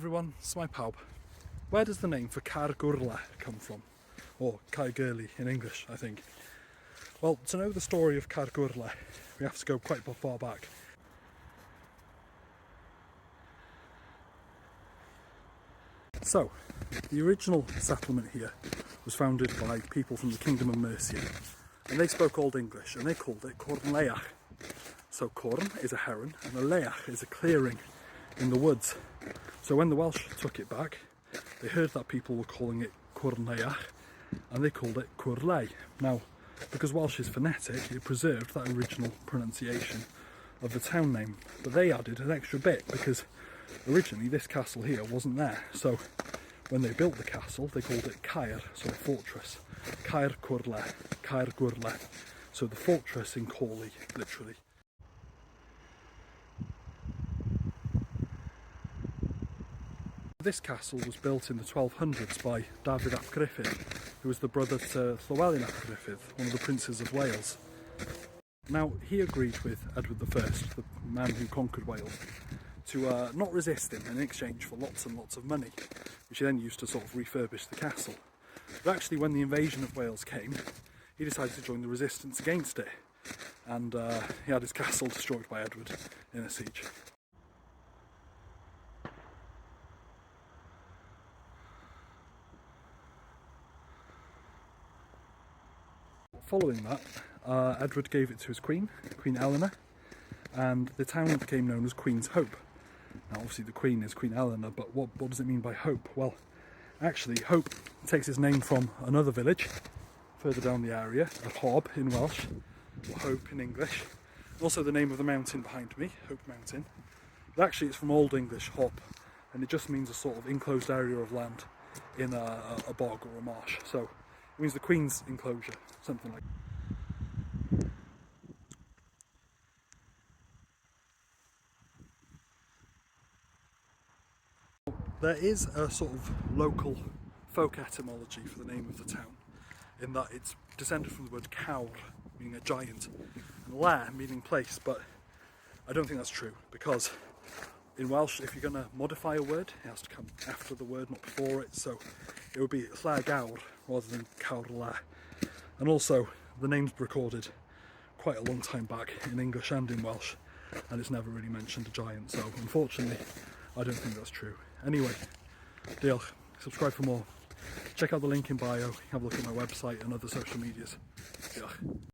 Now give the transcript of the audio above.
everyone, it's my pub. Where does the name for Caergwrle come from? Or Caergwrle in English, I think. Well, to know the story of Caergwrle, we have to go quite far back. So, the original settlement here was founded by people from the Kingdom of Mercia, and they spoke Old English, and they called it Caergwrle. So corn is a heron, and a leach is a clearing in the woods. So when the Welsh took it back, they heard that people were calling it Caergwrle, and they called it Caergwrle. Now, because Welsh is phonetic, it preserved that original pronunciation of the town name, but they added an extra bit because originally this castle here wasn't there. So when they built the castle, they called it Caer, so a fortress. Caergwrle, Caergwrle. So the fortress in Caerley, literally. This castle was built in the 1200s by David ap Gruffydd, who was the brother to Llywelyn ap Gruffydd, one of the princes of Wales. Now, he agreed with Edward I, the man who conquered Wales, to not resist him in exchange for lots and lots of money, which he then used to sort of refurbish the castle. But actually, when the invasion of Wales came, he decided to join the resistance against it, and he had his castle destroyed by Edward in a siege. Following that, Edward gave it to his queen, Queen Eleanor, and the town became known as Queen's Hope. Now obviously the queen is Queen Eleanor, but what does it mean by hope? Well, actually Hope takes its name from another village further down the area, a Hob in Welsh, or Hope in English. Also the name of the mountain behind me, Hope Mountain. But actually it's from Old English, Hob, and it just means a sort of enclosed area of land in a bog or a marsh. So it means the Queen's enclosure, something like that. There is a sort of local folk etymology for the name of the town, in that it's descended from the word Caergwrle, meaning a giant, and le, meaning place, but I don't think that's true, because in Welsh, if you're going to modify a word, it has to come after the word, not before it, so it would be Caergwrle rather than Caergwrle. And also, the name's recorded quite a long time back in English and in Welsh, and it's never really mentioned a giant, so unfortunately I don't think that's true. Anyway, diolch, subscribe for more. Check out the link in bio, have a look at my website and other social medias. Diolch.